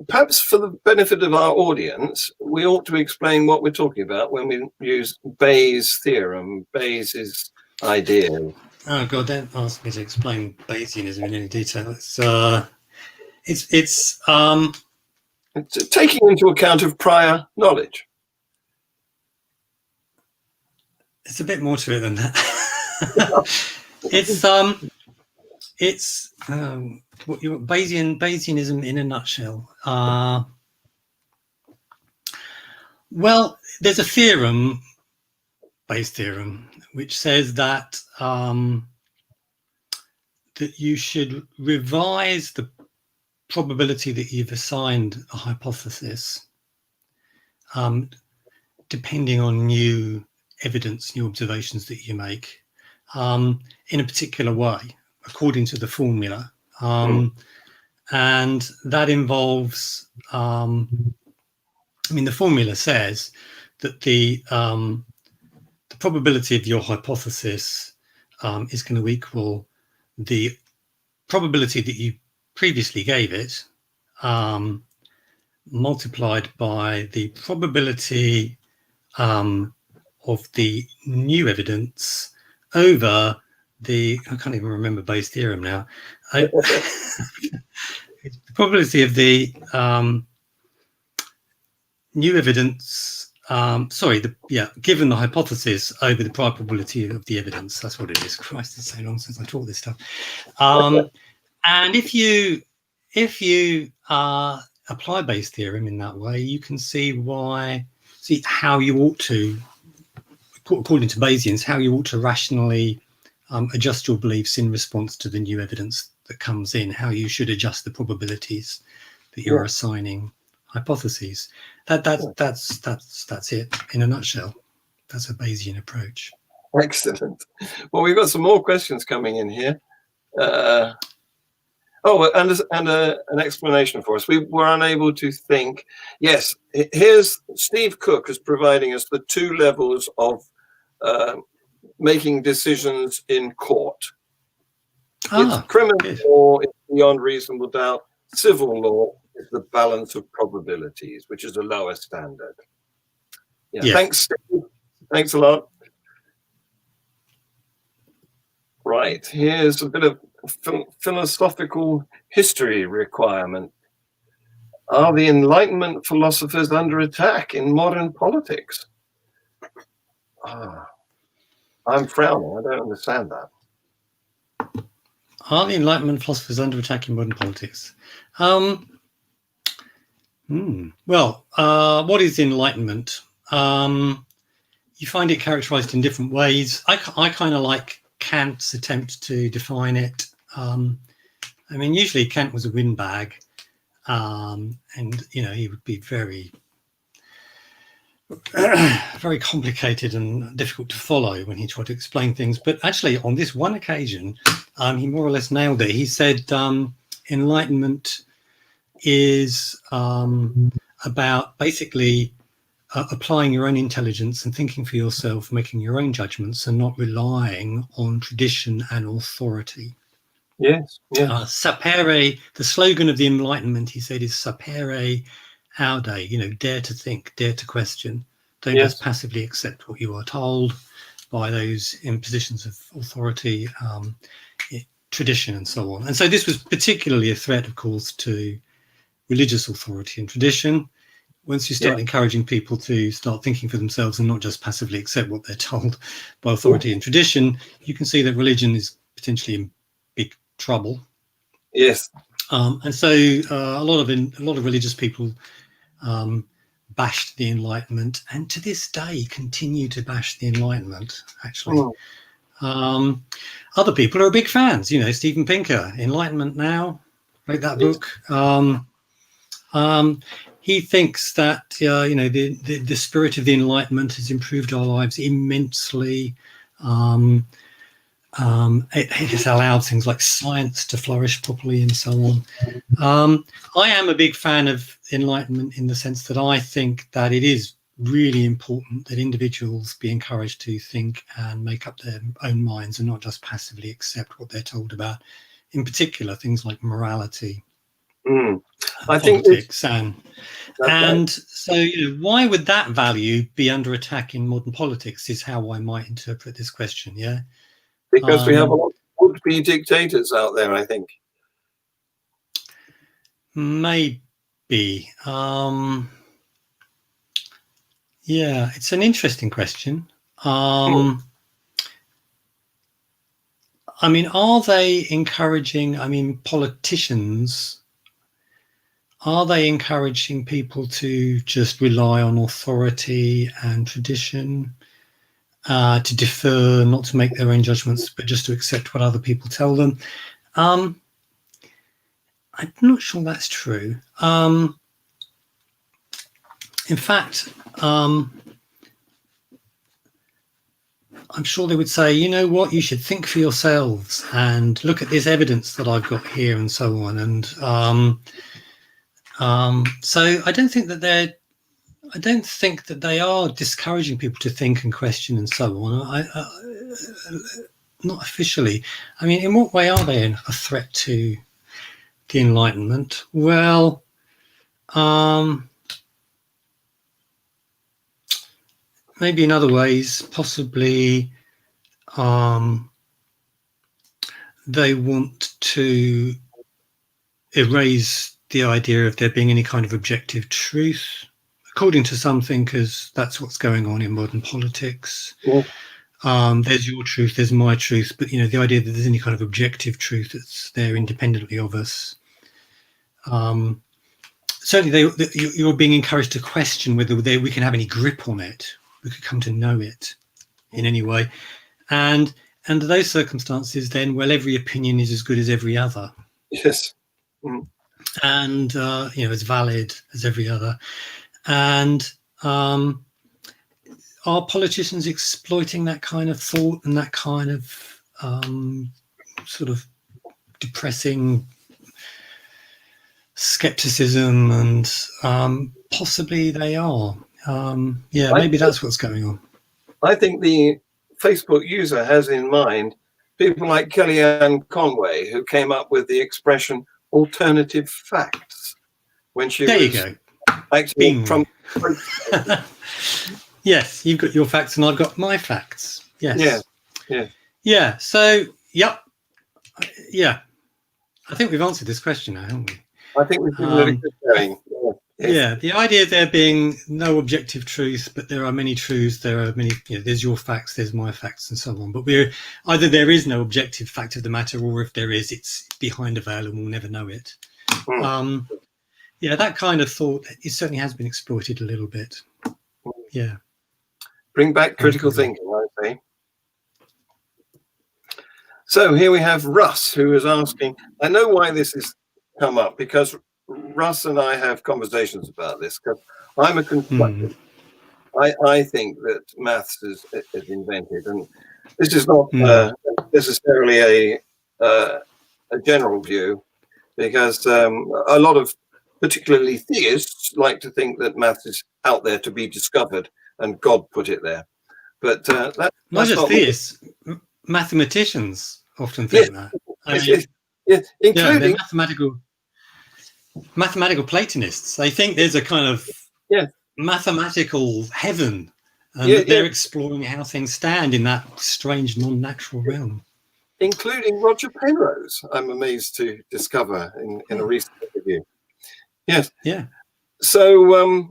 perhaps for the benefit of our audience, we ought to explain what we're talking about when we use Bayes' theorem, Bayes' idea. Oh God! Don't ask me to explain Bayesianism in any detail. It's taking into account of prior knowledge. It's a bit more to it than that. It's Bayesianism in a nutshell. Well, there's a theorem, Bayes' theorem, which says that that you should revise the probability that you've assigned a hypothesis depending on new evidence, new observations that you make in a particular way, according to the formula. And that involves, the formula says that the probability of your hypothesis is going to equal the probability that you previously gave it multiplied by the probability of the new evidence over the, I can't even remember Bayes' theorem now. The probability of the new evidence, given the hypothesis over the prior probability of the evidence. That's what it is. Christ, it's so long since I taught this stuff. And if you apply Bayes' theorem in that way, you can see how you ought to, according to Bayesians, how you ought to rationally adjust your beliefs in response to the new evidence that comes in, how you should adjust the probabilities that you're assigning hypotheses. That's it in a nutshell. That's a Bayesian approach. Excellent. Well, we've got some more questions coming in here. And an explanation for us. We were unable to think. Yes, here's Steve Cook is providing us the two levels of making decisions in court. It's criminal law, it's beyond reasonable doubt. Civil law is the balance of probabilities, which is a lower standard. Thanks, Steve. Thanks a lot. Right, here's a bit of philosophical history requirement. Are the Enlightenment philosophers under attack in modern politics? I'm frowning. I don't understand that. Are the Enlightenment philosophers under attack in modern politics? Well, what is enlightenment? you find it characterized in different ways. I kind of like Kant's attempt to define it. I mean, usually Kant was a windbag, and he would be very, very complicated and difficult to follow when he tried to explain things. But actually, on this one occasion, he more or less nailed it. He said enlightenment is about basically applying your own intelligence and thinking for yourself, making your own judgments, and not relying on tradition and authority. Yes. Sapere, the slogan of the Enlightenment, he said, is sapere aude, dare to think, dare to question. Don't just passively accept what you are told by those in positions of authority, tradition, and so on. And so this was particularly a threat, of course, to religious authority and tradition. Once you start encouraging people to start thinking for themselves and not just passively accept what they're told by authority and tradition, you can see that religion is potentially in big trouble. Yes. And so a lot of religious people bashed the Enlightenment, and to this day continue to bash the Enlightenment, actually. Other people are big fans, Steven Pinker, Enlightenment Now, wrote that book. He thinks that the spirit of the Enlightenment has improved our lives immensely. It has allowed things like science to flourish properly and so on. I am a big fan of Enlightenment in the sense that I think that it is really important that individuals be encouraged to think and make up their own minds and not just passively accept what they're told about, in particular things like morality. I politics think and so why would that value be under attack in modern politics is how I might interpret this question. Because we have a lot of would-be dictators out there, I think. Maybe. It's an interesting question. I mean, are they encouraging, politicians, are they encouraging people to just rely on authority and tradition, to defer, not to make their own judgments, but just to accept what other people tell them? I'm not sure that's true. In fact, I'm sure they would say, you know what, you should think for yourselves and look at this evidence that I've got here and so on. And so I don't think that they are discouraging people to think and question and so on. Not officially. I mean, in what way are they a threat to the Enlightenment? Well, maybe in other ways, possibly they want to erase the idea of there being any kind of objective truth. According to some thinkers, that's what's going on in modern politics. There's your truth, there's my truth, but the idea that there's any kind of objective truth that's there independently of us. Certainly, you're being encouraged to question whether we can have any grip on it. We could come to know it in any way, and under those circumstances, then, well, every opinion is as good as every other. Yes. And as valid as every other. And are politicians exploiting that kind of thought and that kind of sort of depressing skepticism? And possibly they are. Maybe that's what's going on. I think the Facebook user has in mind people like Kellyanne Conway, who came up with the expression alternative facts when she you go. Actually from Yes, you've got your facts and I've got my facts. Yes. Yeah. So, yep. Yeah. I think we've answered this question now, haven't we? I think we've been really good going. Yeah, the idea of there being no objective truth, but there are many truths, there are many, there's your facts, there's my facts, and so on. But either there is no objective fact of the matter, or if there is, it's behind a veil and we'll never know it. That kind of thought, it certainly has been exploited a little bit. Yeah. Bring back critical thinking, I say. So here we have Russ, who is asking, I know why this has come up, because Russ and I have conversations about this, because I'm a constructivist. I think that maths is invented, and this is not necessarily a general view, because a lot of particularly theists like to think that maths is out there to be discovered and God put it there. But that's not just theists, mathematicians often think that. Including mathematical Platonists. They think there's a kind of mathematical heaven, and that they're exploring how things stand in that strange non-natural realm. Including Roger Penrose, I'm amazed to discover in a recent interview. Yes. Yeah. So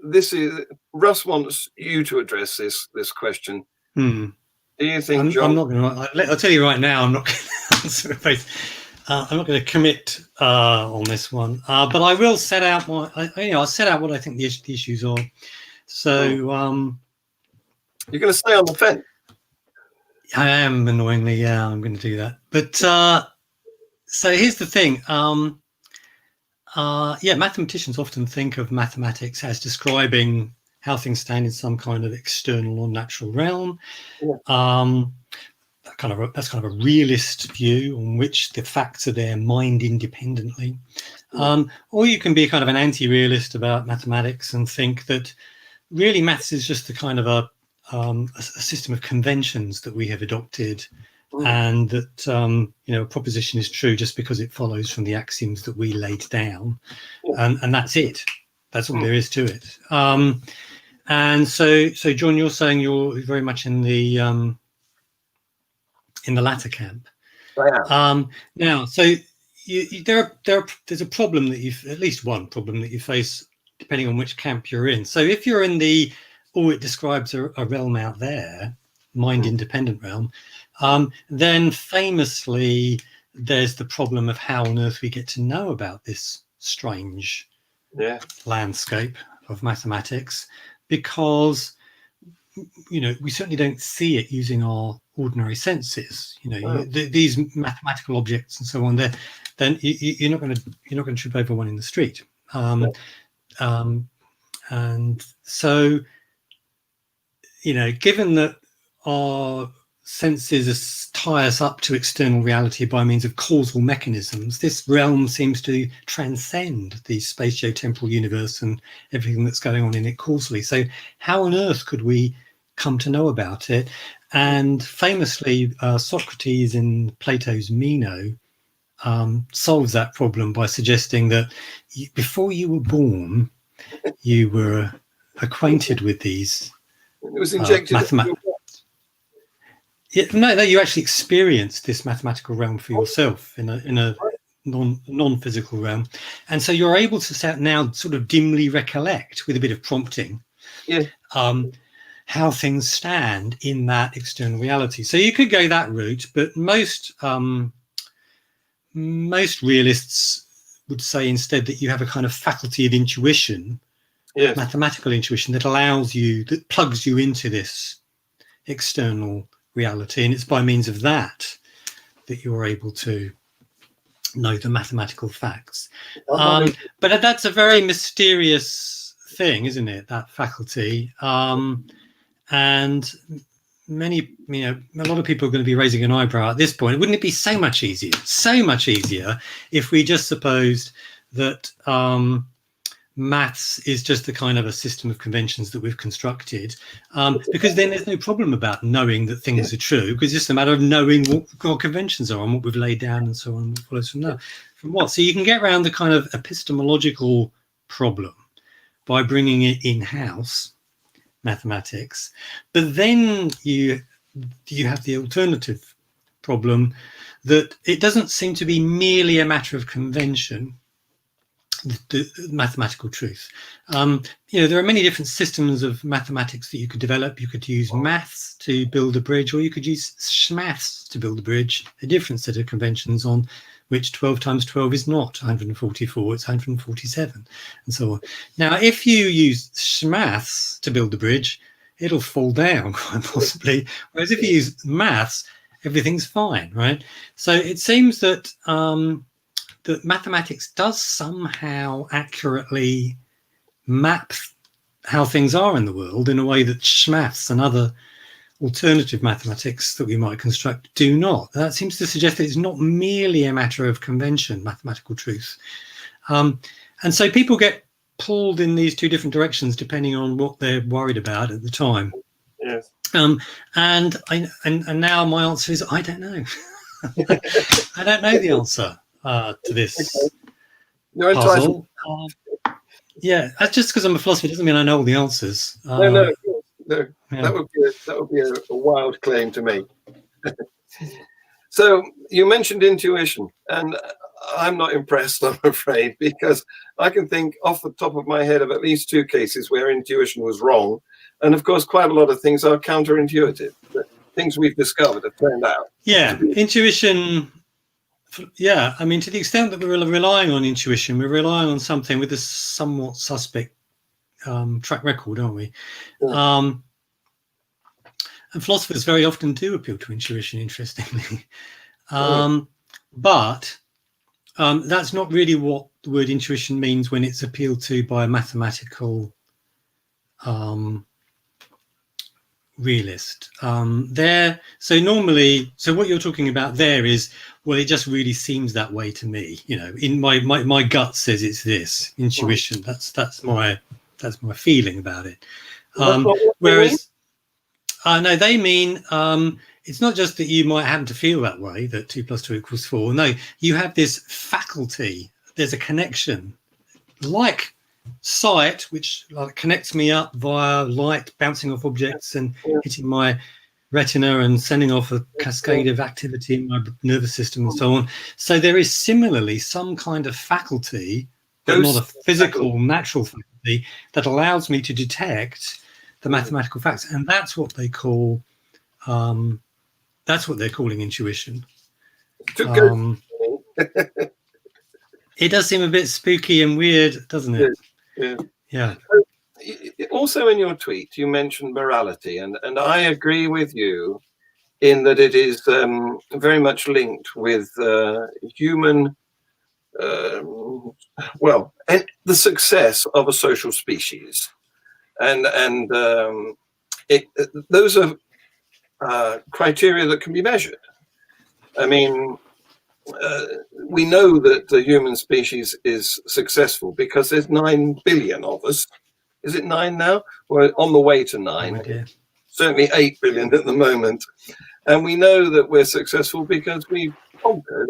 this is Russ wants you to address this question. Do you think, John? I'm not going to. I'll tell you right now. I'm not going to answer it. I'm not going to commit on this one, but I will set out I'll set out what I think the issues are. So you're going to stay on the fence. I am, annoyingly. Yeah, I'm going to do that. But so here's the thing. Mathematicians often think of mathematics as describing how things stand in some kind of external or natural realm. That's kind of a realist view on which the facts are there mined independently. Or you can be kind of an anti-realist about mathematics and think that really maths is just a kind of a system of conventions that we have adopted, and that a proposition is true just because it follows from the axioms that we laid down, and that's it. That's all there is to it. And so John, you're saying you're very much in the latter camp. I am. Now, so there's a problem that at least one problem that you face depending on which camp you're in. So if you're in it describes a realm out there, mind-independent realm, then famously there's the problem of how on earth we get to know about this strange landscape of mathematics, because we certainly don't see it using our ordinary senses. These mathematical objects and so on. Then you're not going to trip over one in the street. And so, given that our senses tie us up to external reality by means of causal mechanisms, this realm seems to transcend the spatio-temporal universe and everything that's going on in it causally. So how on earth could we come to know about it? And famously, Socrates in Plato's Meno solves that problem by suggesting that before you were born, you were acquainted with these. It was injected. You actually experienced this mathematical realm for yourself in a non-physical realm, and so you're able to now sort of dimly recollect with a bit of prompting how things stand in that external reality. So you could go that route, but most realists would say instead that you have a kind of faculty of intuition, mathematical intuition, that plugs you into this external reality, and it's by means of that you're able to know the mathematical facts. But that's a very mysterious thing, isn't it, that faculty? And a lot of people are going to be raising an eyebrow at this point. Wouldn't it be so much easier if we just supposed that maths is just a kind of a system of conventions that we've constructed, because then there's no problem about knowing that things are true, because it's just a matter of knowing what our conventions are and what we've laid down and so on, what follows from that. So you can get around the kind of epistemological problem by bringing it in-house, mathematics, but then you have the alternative problem that it doesn't seem to be merely a matter of convention, the mathematical truth. There are many different systems of mathematics that you could develop. You could use maths to build a bridge, or you could use schmaths to build a bridge, a different set of conventions on which 12 times 12 is not 144, it's 147, and so on. Now, if you use maths to build the bridge, it'll fall down quite possibly. Whereas if you use maths, everything's fine, right? So it seems that that mathematics does somehow accurately map how things are in the world in a way that maths and other alternative mathematics that we might construct do not. That seems to suggest that it's not merely a matter of convention, mathematical truth. And so people get pulled in these two different directions depending on what they're worried about at the time. Yes. And now my answer is I don't know. I don't know the answer to this puzzle. Yeah, that's just because I'm a philosopher doesn't mean I know all the answers. No. Yeah. That would be a wild claim to make. So you mentioned intuition, and I'm not impressed, I'm afraid, because I can think off the top of my head of at least two cases where intuition was wrong. And of course, quite a lot of things are counterintuitive. Things we've discovered have turned out. Yeah, intuition. Yeah, I mean, to the extent that we're relying on intuition, we're relying on something with a somewhat suspect track record, aren't we? Yeah. And philosophers very often do appeal to intuition, interestingly. But that's not really what the word intuition means when it's appealed to by a mathematical realist. So normally, so what you're talking about there is, well, it just really seems that way to me. You know, in my gut says it's this intuition. That's my feeling about it. Whereas, no, they mean it's not just that you might happen to feel that way, that 2 + 2 = 4. No, you have this faculty. There's a connection, like sight, which connects me up via light bouncing off objects and hitting my retina and sending off a cascade of activity in my nervous system and so on. So there is similarly some kind of faculty, but not a physical, natural faculty, that allows me to detect the mathematical facts, and that's what they call that's what they're calling intuition. It does seem a bit spooky and weird, doesn't it? Yeah. Also in your tweet you mentioned morality, and I agree with you in that it is very much linked with human and the success of a social species, and those are criteria that can be measured. I mean, we know that the human species is successful because there's 9 billion of us. Is it 9 now? We're on the way to 9. Oh, certainly 8 billion at the moment. And we know that we're successful because we've conquered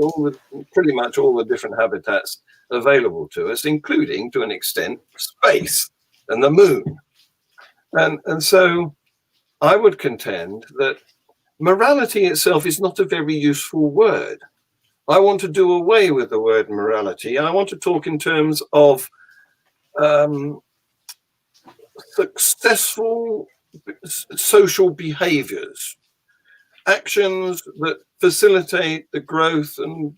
pretty much all the different habitats available to us, including, to an extent, space and the moon. And so I would contend that morality itself is not a very useful word. I want to do away with the word morality. I want to talk in terms of successful social behaviors, actions that facilitate the growth and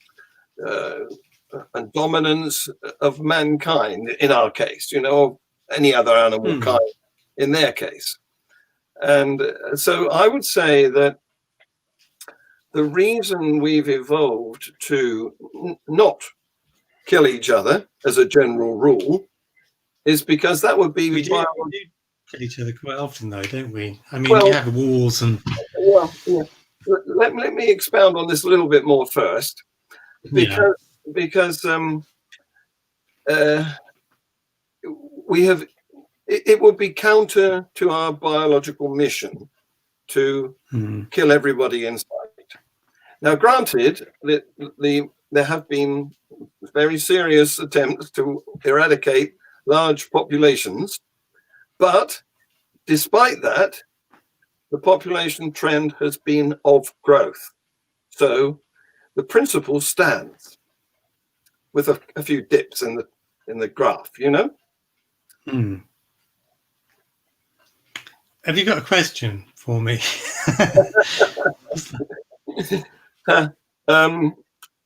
dominance of mankind, in our case, or any other animal kind in their case. And so I would say that the reason we've evolved to not kill each other as a general rule is because that would be... We do kill each other quite often, though, don't we? I mean, we have wars and... Well, yeah. Let me expound on this a little bit more first, because we have... It would be counter to our biological mission to kill everybody in sight. Now, granted, there have been very serious attempts to eradicate large populations, but despite that, the population trend has been of growth. So the principle stands with a few dips in the graph, Have you got a question for me?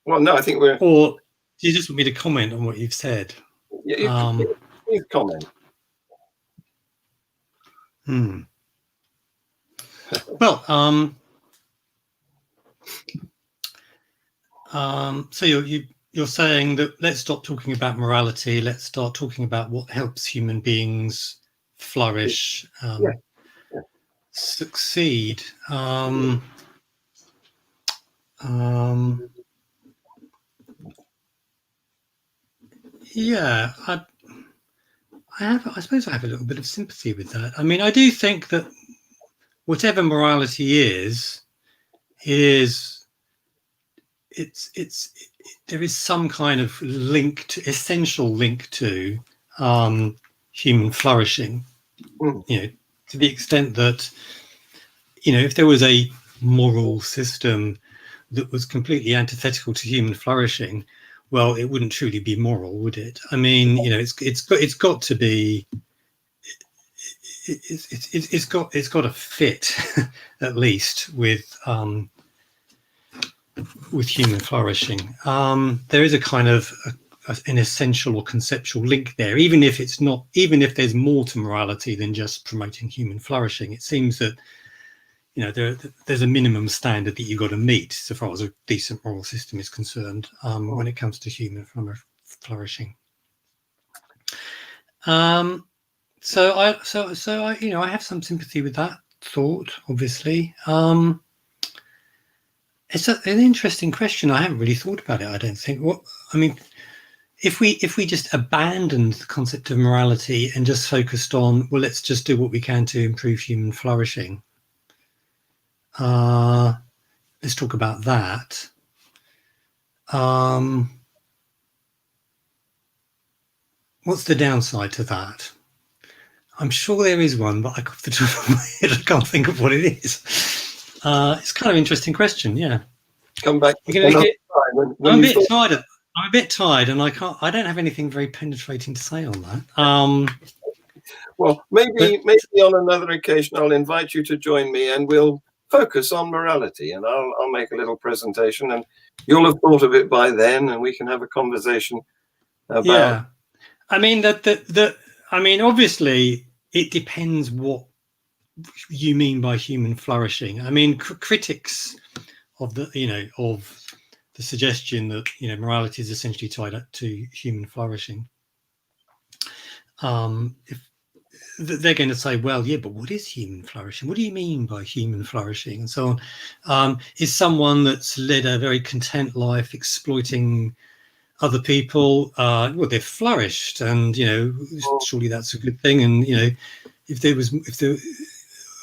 Well, no, I think we're. Or do you just want me to comment on what you've said? Please comment. Well, so you're saying that let's stop talking about morality. Let's start talking about what helps human beings flourish, succeed. Yeah, I suppose I have a little bit of sympathy with that. I mean, I do think that whatever morality is, there is some kind of essential link to human flourishing. To the extent that, if there was a moral system that was completely antithetical to human flourishing, well, it wouldn't truly be moral, would it? I mean, it's got to be. It's got to fit at least with human flourishing. There is a kind of an essential or conceptual link there, even if there's more to morality than just promoting human flourishing. It seems that there's a minimum standard that you've got to meet so far as a decent moral system is concerned when it comes to human flourishing. So I have some sympathy with that thought, obviously. It's an interesting question. I haven't really thought about it, I don't think. If we just abandoned the concept of morality and just focused on, well, let's just do what we can to improve human flourishing. Let's talk about that. What's the downside to that? I'm sure there is one, but off the top of my head, I can't think of what it is. It's kind of an interesting question, yeah. Come back. I'm a bit tired, and I don't have anything very penetrating to say on that. Well, maybe on another occasion I'll invite you to join me, and we'll focus on morality, and I'll make a little presentation, and you'll have thought of it by then, and we can have a conversation about. Yeah, I mean obviously it depends what you mean by human flourishing. I mean, critics of the suggestion that morality is essentially tied up to human flourishing. If they're going to say, well, yeah, but what is human flourishing? What do you mean by human flourishing? And so on. Is someone that's led a very content life, exploiting other people? Well, they've flourished, and surely that's a good thing. And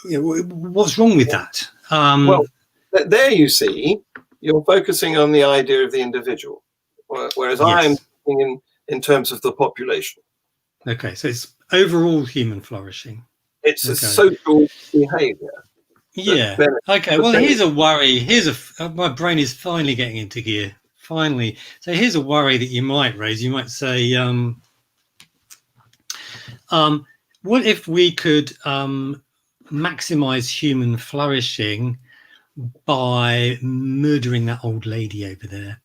what's wrong with that? Well, there you see, you're focusing on the idea of the individual, whereas yes. I'm thinking in terms of the population. Okay, so it's overall human flourishing. It's a social behaviour. Yeah. Okay. Well, here's a worry. My brain is finally getting into gear. Finally. So here's a worry that you might raise. You might say, what if we could maximize human flourishing by murdering that old lady over there?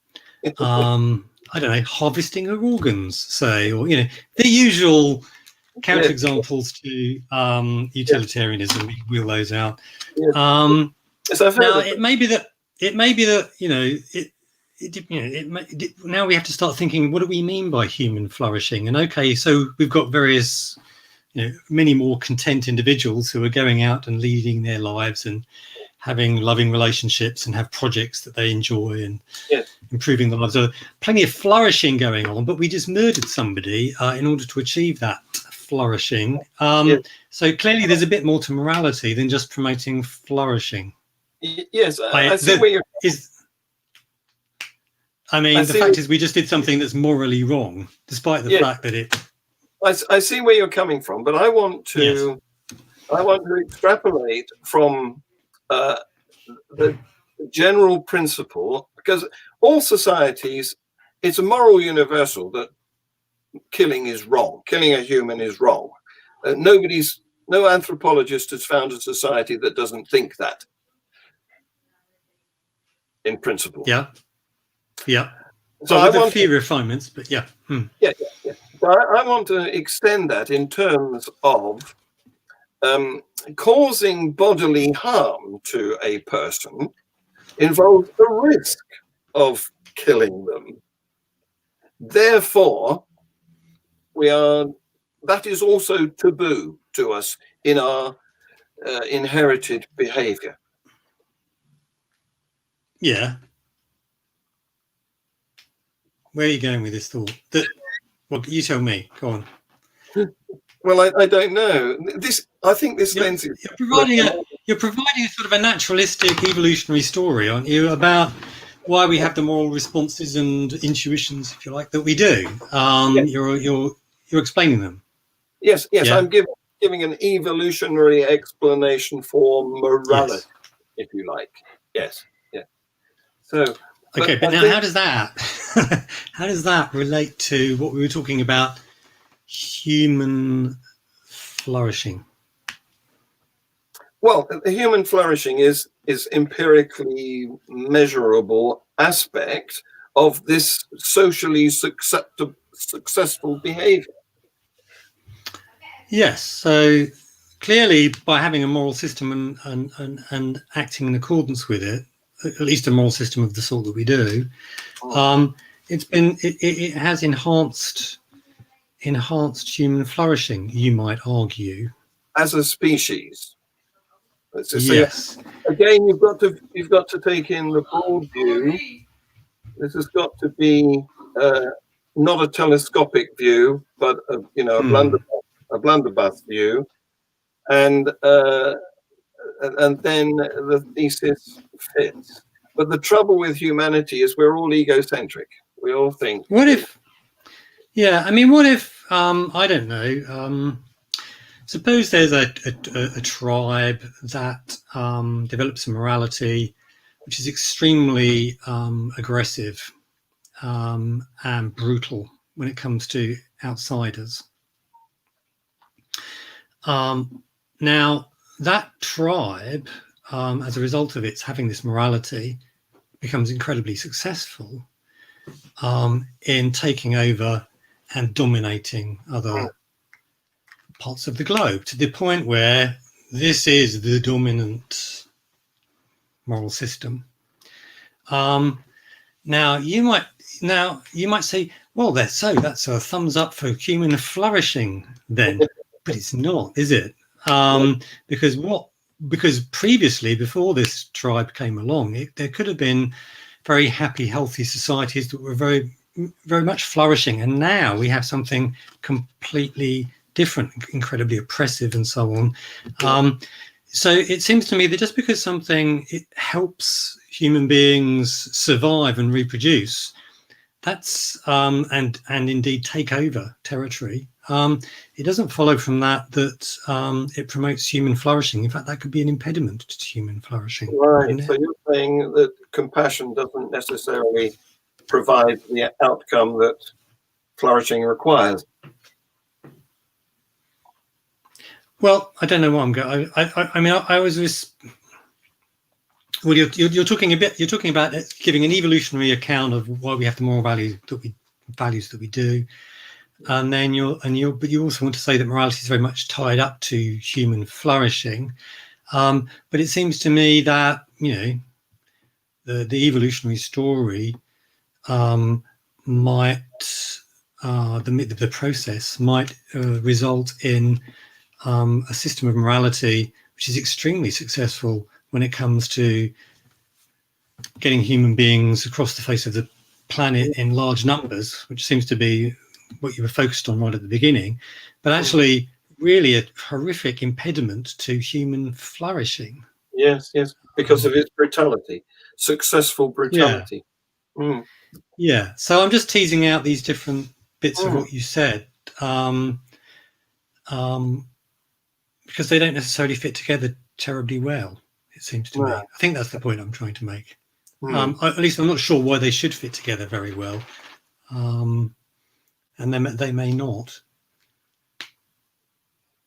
I don't know, harvesting her organs, say, or the usual counterexamples to utilitarianism. We wheel those out. Now it may be that now we have to start thinking, what do we mean by human flourishing? And okay, so we've got various, many more content individuals who are going out and leading their lives and having loving relationships and have projects that they enjoy and improving the lives. So plenty of flourishing going on, but we just murdered somebody in order to achieve that flourishing. So clearly there's a bit more to morality than just promoting flourishing. Yes, I see where you're... the fact is we just did something that's morally wrong, despite the fact that it... I see where you're coming from, but I want to extrapolate from the general principle, because all societies, it's a moral universal that killing is wrong. Killing a human is wrong. No anthropologist has found a society that doesn't think that, in principle. Yeah. Yeah. So Well, I with a want few refinements, but yeah. yeah, yeah, yeah. So I want to extend that in terms of causing bodily harm to a person involves a risk of killing them. Therefore, that is also taboo to us in our inherited behavior. Yeah. Where are you going with this thought? Well, you tell me. Go on. Well, I don't know. I think this You're, lends it. you're providing a sort of a naturalistic evolutionary story, aren't you, about why we have the moral responses and intuitions, if you like, that we do. Yes, You're explaining them. yes. Yeah. I'm giving an evolutionary explanation for morality, Yes. if you like. Yes, yeah. So, Okay, but I now think, how does that relate to what we were talking about, human flourishing? well, the human flourishing is empirically measurable aspect of this socially successful behavior. Yes. So clearly, by having a moral system and acting in accordance with it, at least a moral system of the sort that we do, it has enhanced human flourishing. You might argue. As a species. So Yes. again, you've got to take in the broad view. This has got to be not a telescopic view, but a blunderbuss view, and then the thesis fits. But the trouble with humanity is we're all egocentric. We all think. What if? Yeah. I mean, what if? I don't know. Suppose there's a tribe that develops a morality which is extremely aggressive and brutal when it comes to outsiders. Now, that tribe, as a result of its having this morality, becomes incredibly successful in taking over and dominating other parts of the globe, to the point where this is the dominant moral system. Now you might say, well, that's a thumbs up for human flourishing then, but it's not, is it? Because previously, before this tribe came along, there could have been very happy, healthy societies that were very, very much flourishing, and now we have something completely different, incredibly oppressive, and so on. So it seems to me that just because it helps human beings survive and reproduce, that's and indeed take over territory, it doesn't follow from that it promotes human flourishing. In fact, that could be an impediment to human flourishing. Right. So you're saying that compassion doesn't necessarily provide the outcome that flourishing requires. Well, I don't know what I'm going. I mean, I was. Well, you're talking about giving an evolutionary account of why we have the moral values that we do, and then but you also want to say that morality is very much tied up to human flourishing. But it seems to me that the evolutionary story might the process might result in a system of morality which is extremely successful when it comes to getting human beings across the face of the planet in large numbers, which seems to be what you were focused on right at the beginning, but actually really a horrific impediment to human flourishing. Yes, because of its brutality, successful brutality. Yeah. So I'm just teasing out these different bits of what you said, because they don't necessarily fit together terribly well, it seems to me. I think that's the point I'm trying to make. At least I'm not sure why they should fit together very well, and then they may not.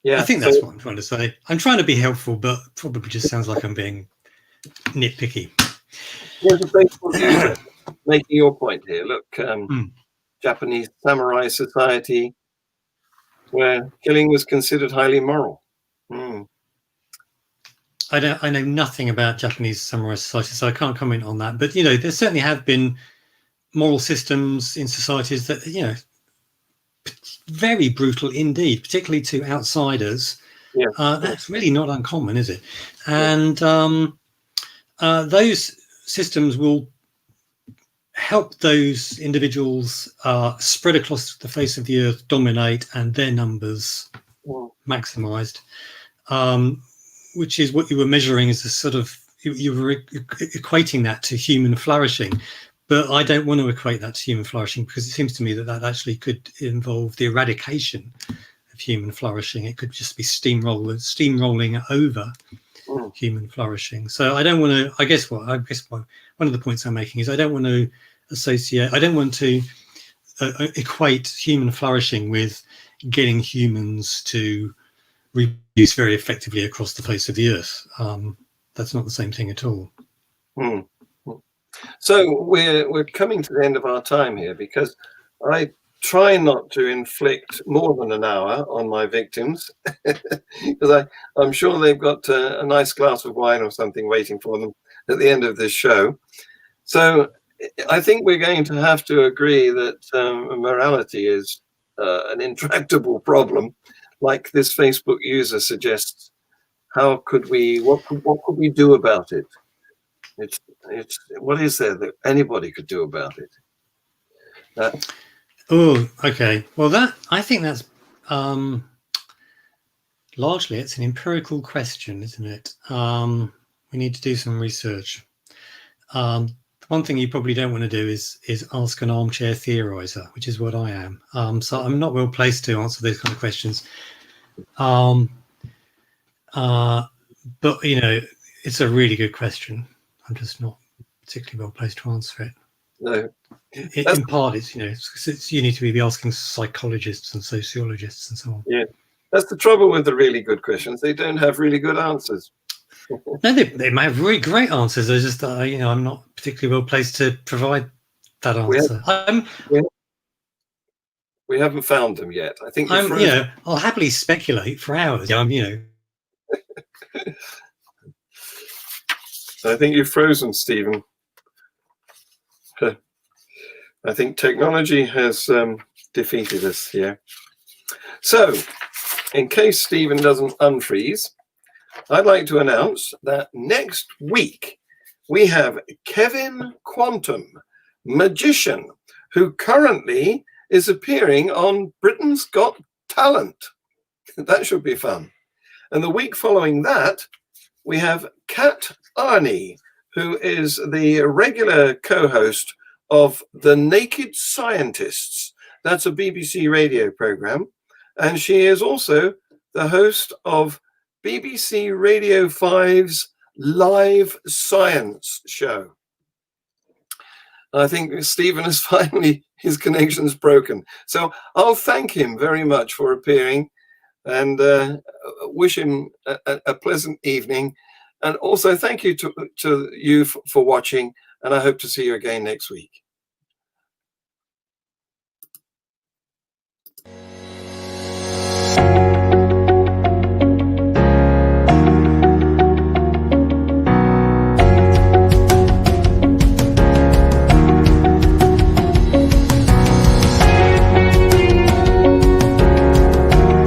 Yeah, I think that's what I'm trying to say. I'm trying to be helpful, but probably just sounds like I'm being nitpicky. Here's a baseball user. making your point here. Look, Hmm. Japanese samurai society, where killing was considered highly moral. Hmm. I know nothing about Japanese samurai society, so I can't comment on that. But there certainly have been moral systems in societies that very brutal indeed, particularly to outsiders. Yeah. That's really not uncommon, is it? And those systems will help those individuals spread across the face of the earth, dominate, and their numbers maximized, which is what you were measuring as a sort of, you were equating that to human flourishing. But I don't want to equate that to human flourishing, because it seems to me that that actually could involve the eradication of human flourishing. It could just be steamrolling over human flourishing. So I don't want to, I guess one of the points I'm making is I don't want to equate human flourishing with getting humans to reproduce very effectively across the face of the earth. That's not the same thing at all. So we're coming to the end of our time here, because I try not to inflict more than an hour on my victims, because I'm sure they've got a nice glass of wine or something waiting for them at the end of this show. So I think we're going to have to agree that morality is an intractable problem, like this Facebook user suggests. How could we? What could we do about it? It's what is there that anybody could do about it? Oh, okay. Well, I think that's largely it's an empirical question, isn't it? We need to do some research. One thing you probably don't want to do is ask an armchair theorizer, which is what I am. So I'm not well placed to answer those kind of questions. But it's a really good question. I'm just not particularly well placed to answer it. No. In part, it's you need to be asking psychologists and sociologists and so on. Yeah, that's the trouble with the really good questions. They don't have really good answers. No, they may have really great answers. They're just I'm not particularly well placed to provide that answer. We haven't found them yet. I think I'll happily speculate for hours. I think you've frozen, Stephen. I think technology has defeated us here. So, in case Stephen doesn't unfreeze, I'd like to announce that next week we have Kevin Quantum, magician, who currently is appearing on Britain's Got Talent. That should be fun. And the week following that, we have Kat Arney, who is the regular co-host of The Naked Scientists. That's a BBC radio program. And she is also the host of BBC Radio 5's Live Science show. I think Stephen has finally, his connection's broken. So I'll thank him very much for appearing and wish him a pleasant evening. And also thank you to you for watching. And I hope to see you again next week.